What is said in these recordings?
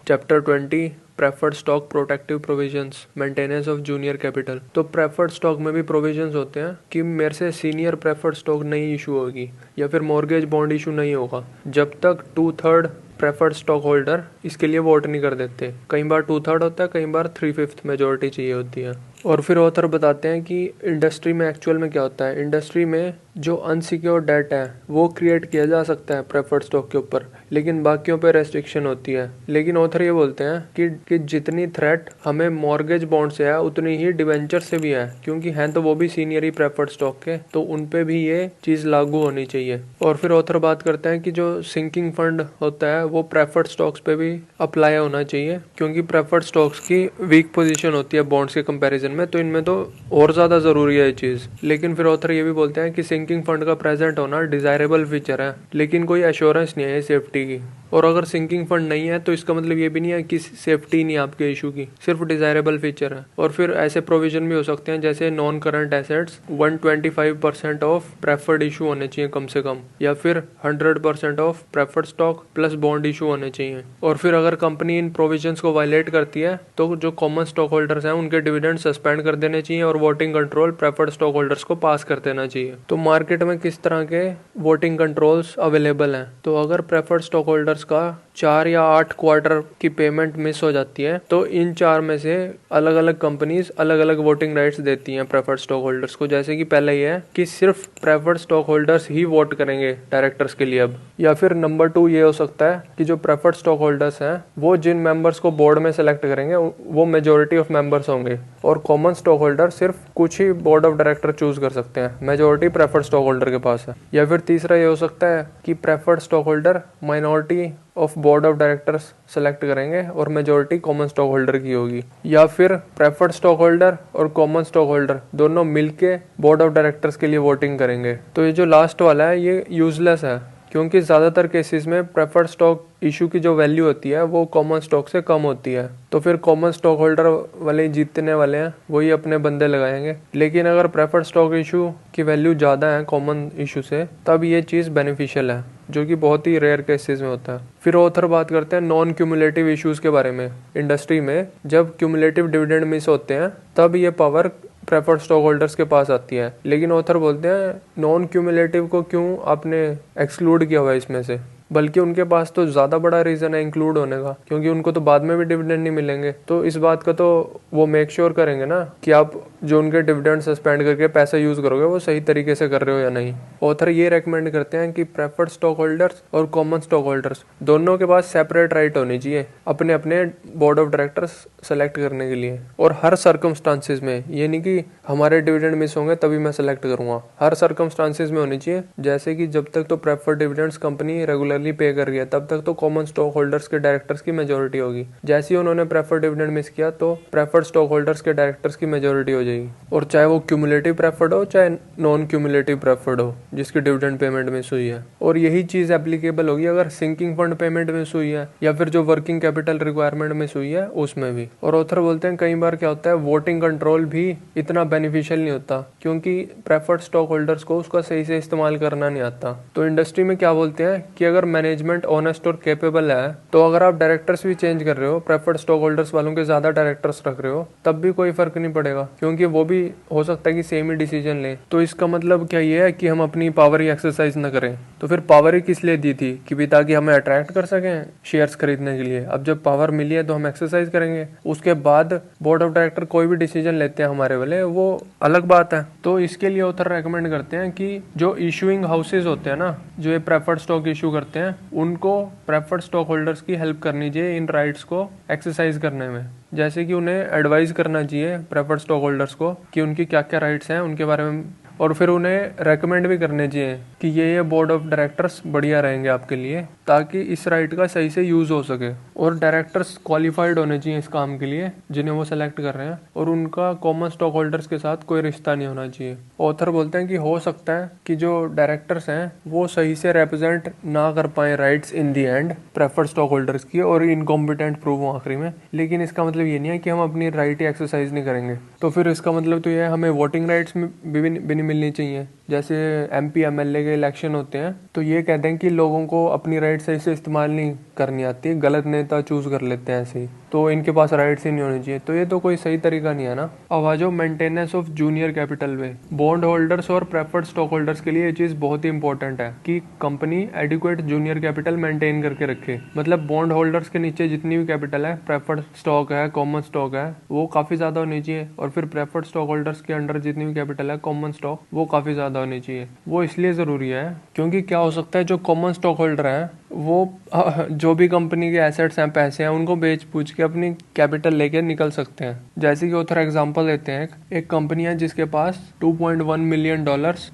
Chapter 20 preferred stock protective provisions maintenance of junior capital. तो preferred stock में भी provisions होते हैं कि मेरे से सीनियर प्रेफर्ड स्टॉक नहीं इशू होगी या फिर मॉर्गेज बॉन्ड इशू नहीं होगा जब तक 2/3 प्रेफर्ड स्टॉक होल्डर इसके लिए वोट नहीं कर देते। कई बार 2/3 होता है, कई बार 3/5 मेजोरिटी चाहिए होती है। और फिर ऑथर बताते हैं कि इंडस्ट्री में एक्चुअल में क्या होता है। इंडस्ट्री में जो अनसिक्योर्ड डेट है वो क्रिएट किया जा सकता है प्रेफर्ड स्टॉक के ऊपर, लेकिन बाकियों पे रेस्ट्रिक्शन होती है। लेकिन ऑथर ये बोलते हैं कि जितनी थ्रेट हमें मॉर्गेज बॉन्ड से है उतनी ही डिवेंचर से भी है, क्योंकि हैं तो वो भी सीनियर ही प्रेफर्ड स्टॉक के, तो उन पे भी ये चीज़ लागू होनी चाहिए। और फिर ऑथर बात करते हैं कि जो सिंकिंग फंड होता है वो प्रेफर्ड स्टॉक्स पे भी अप्लाई होना चाहिए, क्योंकि प्रेफर्ड स्टॉक्स की वीक पोजीशन होती है बॉन्ड्स के कंपैरिजन में, तो इनमें तो और ज़्यादा ज़रूरी है ये चीज़। लेकिन फिर ऑथर ये भी बोलते हैं कि सिंकिंग फंड का प्रेजेंट होना डिजायरेबल फीचर है, लेकिन कोई एश्योरेंस नहीं है सेफ्टी की। और अगर सिंकिंग फंड नहीं है तो इसका मतलब ये भी नहीं है कि सेफ्टी नहीं है आपके इशू की, सिर्फ डिजायरेबल फीचर है। और फिर ऐसे प्रोविजन भी हो सकते हैं जैसे non current assets 125% of preferred issue होने चाहिए कम से कम, या फिर 100% of preferred stock plus bond issue होने चाहिए। और फिर अगर कंपनी इन प्रोविजंस को वायलेट करती है तो जो कॉमन स्टॉक होल्डर्स हैं उनके डिविडेंड सस्पेंड कर देने चाहिए और voting control preferred stock holders को पास कर देना चाहिए। तो मार्केट में किस तरह के वोटिंग कंट्रोल्स अवेलेबल हैं, तो अगर प्रेफर्ड स्टॉक होल्डर्स का 4 या 8 क्वार्टर की पेमेंट मिस हो जाती है तो इन 4 में से अलग अलग कंपनीज अलग अलग वोटिंग राइट्स देती हैं प्रेफर्ड स्टॉक होल्डर्स को। जैसे कि पहले ये है कि सिर्फ प्रेफर्ड स्टॉक होल्डर्स ही वोट करेंगे डायरेक्टर्स के लिए अब। या फिर नंबर 2 ये हो सकता है कि जो प्रेफर्ड स्टॉक होल्डर्स हैं वो जिन मेंबर्स को बोर्ड में सेलेक्ट करेंगे वो मेजोरिटी ऑफ मेंबर्स होंगे, और कॉमन स्टॉक होल्डर सिर्फ कुछ ही बोर्ड ऑफ डायरेक्टर चूज कर सकते हैं, मेजोरिटी प्रेफर्ड स्टॉक होल्डर के पास है। या फिर तीसरा ये हो सकता है कि preferred stock holder minority of board of directors select करेंगे और मेजोरिटी कॉमन स्टॉक होल्डर की होगी। या फिर प्रेफर्ड स्टॉक होल्डर और कॉमन स्टॉक होल्डर दोनों मिलके बोर्ड ऑफ डायरेक्टर्स के लिए वोटिंग करेंगे। तो ये जो लास्ट वाला है ये यूजलेस है, क्योंकि ज़्यादातर केसेस में प्रेफर्ड स्टॉक इशू की जो वैल्यू होती है वो कॉमन स्टॉक से कम होती है, तो फिर कॉमन स्टॉक होल्डर वाले जीतने वाले हैं, वही अपने बंदे लगाएंगे। लेकिन अगर प्रेफर्ड स्टॉक इशू की वैल्यू ज़्यादा है कॉमन इशू से तब ये चीज़ बेनिफिशियल है, जो कि बहुत ही रेयर केसेस में होता है। फिर ऑथर बात करते हैं नॉन क्यूमुलेटिव इश्यूज के बारे में। इंडस्ट्री में जब क्यूमुलेटिव डिविडेंड मिस होते हैं तब ये पावर प्रेफर्ड स्टॉक होल्डर्स के पास आती है। लेकिन ऑथर बोलते हैं नॉन क्यूमुलेटिव को क्यों आपने एक्सक्लूड किया हुआ है इसमें से, बल्कि उनके पास तो ज़्यादा बड़ा रीज़न है इंक्लूड होने का, क्योंकि उनको तो बाद में भी डिविडेंड नहीं मिलेंगे। तो इस बात का तो वो मेक श्योर करेंगे ना कि आप जो उनके डिविडेंड सस्पेंड करके पैसा यूज़ करोगे वो सही तरीके से कर रहे हो या नहीं। ऑथर ये रेकमेंड करते हैं कि प्रेफर्ड स्टॉक होल्डर्स और कॉमन स्टॉक होल्डर्स दोनों के पास सेपरेट राइट होनी चाहिए अपने अपने बोर्ड ऑफ डायरेक्टर्स सेलेक्ट करने के लिए, और हर सर्कमस्टांसिस में। ये नहीं कि हमारे डिविडेंड मिस होंगे तभी मैं सेलेक्ट करूंगा, हर सर्कमस्टांसिस में होनी चाहिए। जैसे कि जब तक तो प्रेफर्ड डिविडेंड्स कंपनी रेगुलरली पे कर रही है तब तक तो कॉमन स्टॉक होल्डर्स के डायरेक्टर्स की मेजोरिटी होगी। जैसे ही उन्होंने प्रेफर्ड डिविडेंड मिस किया तो प्रेफर्ड स्टॉक होल्डर्स के डायरेक्टर्स की मेजोरिटी हो जाएगी, और चाहे वो क्यूमुलेटिव प्रेफर्ड हो चाहे नॉन क्यूमुलेटिव प्रेफर्ड हो जिसकी डिविडेंड पेमेंट मिस हुई है। और यही चीज एप्लीकेबल होगी अगर सिंकिंग फंड पेमेंट मिस हुई है या फिर जो वर्किंग कैपिटल रिक्वायरमेंट मिस हुई है उसमें भी। और ऑथर बोलते हैं कई बार क्या होता है वोटिंग कंट्रोल भी इतना बेनिफिशियल नहीं होता, क्योंकि प्रेफर्ड स्टॉक होल्डर्स को उसका सही से इस्तेमाल करना नहीं आता। तो इंडस्ट्री में क्या बोलते हैं कि अगर मैनेजमेंट ऑनेस्ट और कैपेबल है तो अगर आप डायरेक्टर्स भी चेंज कर रहे हो, प्रेफर्ड स्टॉक होल्डर्स वालों के ज्यादा डायरेक्टर्स रख रहे हो, तब भी कोई फर्क नहीं पड़ेगा, क्योंकि वो भी हो सकता है कि सेम ही डिसीजन ले। तो इसका मतलब क्या ये है कि हम अपनी पावर ही एक्सरसाइज न करें। तो फिर पावर ही किस लिए दी थी कि ताकि हमें अट्रैक्ट कर सकें शेयर्स खरीदने के लिए। अब जब पावर मिली है तो हम एक्सरसाइज करेंगे, उसके बाद बोर्ड ऑफ डायरेक्टर कोई भी डिसीजन लेते हैं हमारे वाले वो अलग बात है। तो इसके लिए ऑथर रेकमेंड करते हैं कि जो इशूइंग हाउसेज होते हैं ना, जो ये प्रेफर्ड स्टॉक इशू करते हैं, उनको प्रेफर्ड स्टॉक होल्डर्स की हेल्प करनी चाहिए इन राइट्स को एक्सरसाइज करने में। जैसे कि उन्हें एडवाइस करना चाहिए प्रेफर्ड स्टॉक होल्डर्स को कि उनकी क्या क्या राइट्स हैं उनके बारे में, और फिर उन्हें रेकमेंड भी करने चाहिए कि ये बोर्ड ऑफ डायरेक्टर्स बढ़िया रहेंगे आपके लिए, ताकि इस राइट का सही से यूज हो सके। और डायरेक्टर्स क्वालिफाइड होने चाहिए इस काम के लिए जिन्हें वो सेलेक्ट कर रहे हैं, और उनका कॉमन स्टॉक होल्डर्स के साथ कोई रिश्ता नहीं होना चाहिए। ऑथर बोलते हैं कि हो सकता है कि जो डायरेक्टर्स हैं वो सही से रिप्रेजेंट ना कर पाए rights in the and preferred stock holders की, और इनकॉम्पिटेंट प्रूव हो आखिरी में, लेकिन इसका मतलब ये नहीं है कि हम अपनी राइट ही एक्सरसाइज नहीं करेंगे। तो फिर इसका मतलब तो ये है हमें वोटिंग राइट्स में भी नहीं मिलनी चाहिए। जैसे MP MLA के इलेक्शन होते हैं तो ये कहते हैं कि लोगों को अपनी राइट सही से इस्तेमाल नहीं करनी आती, गलत नेता चूज कर लेते हैं ऐसे ही, तो इनके पास राइट्स ही नहीं होनी चाहिए। तो ये तो कोई सही तरीका नहीं है ना। अब आ जाओ मेंटेनेंस ऑफ जूनियर कैपिटल में। बॉन्ड होल्डर्स और प्रेफर्ड स्टॉक होल्डर्स के लिए ये चीज़ बहुत ही इंपॉर्टेंट है कि company adequate junior capital maintain करके रखे। मतलब बॉन्ड होल्डर्स के नीचे जितनी भी कैपिटल है, प्रेफर्ड स्टॉक है, कॉमन स्टॉक है, वो काफ़ी ज़्यादा होनी चाहिए, और फिर प्रेफर्ड स्टॉक होल्डर्स के अंडर जितनी भी कैपिटल है, कॉमन स्टॉक, वो काफ़ी ज़्यादा होनी चाहिए। वो इसलिए ज़रूरी है क्योंकि क्या हो सकता है जो कॉमन स्टॉक होल्डर है वो जो भी कंपनी के एसेट्स हैं, पैसे हैं, उनको बेच पूछ के अपनी कैपिटल लेके निकल सकते हैं। जैसे कि ऑथर एग्जांपल देते हैं, एक कंपनी है जिसके पास $2.1 मिलियन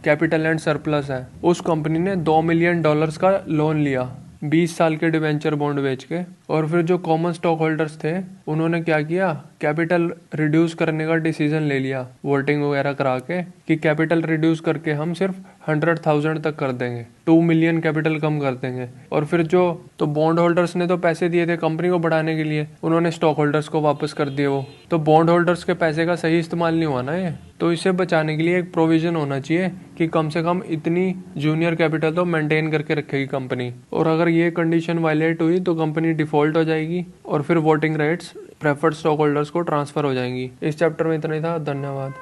कैपिटल एंड सरप्लस है। उस कंपनी ने $2 मिलियन का लोन लिया 20 साल के डिवेंचर बॉन्ड बेच के, और फिर जो कॉमन स्टॉक होल्डर्स थे उन्होंने क्या किया, कैपिटल रिड्यूस करने का डिसीजन ले लिया वोटिंग वगैरह करा के कि कैपिटल रिड्यूस करके हम सिर्फ 100,000 तक कर देंगे, 2 मिलियन कैपिटल कम कर देंगे। और फिर जो तो बॉन्ड होल्डर्स ने तो पैसे दिए थे कंपनी को बढ़ाने के लिए, उन्होंने स्टॉक होल्डर्स को वापस कर दिए वो, तो बॉन्ड होल्डर्स के पैसे का सही इस्तेमाल नहीं हुआ ना ये। तो इसे बचाने के लिए एक प्रोविजन होना चाहिए कि कम से कम इतनी जूनियर कैपिटल तो मेंटेन करके रखेगी कंपनी, और अगर ये कंडीशन वायलेट हुई तो कंपनी डिफॉल्ट हो जाएगी और फिर voting rights preferred stock holders को ट्रांसफर हो जाएंगी। इस चैप्टर में इतना ही था, धन्यवाद।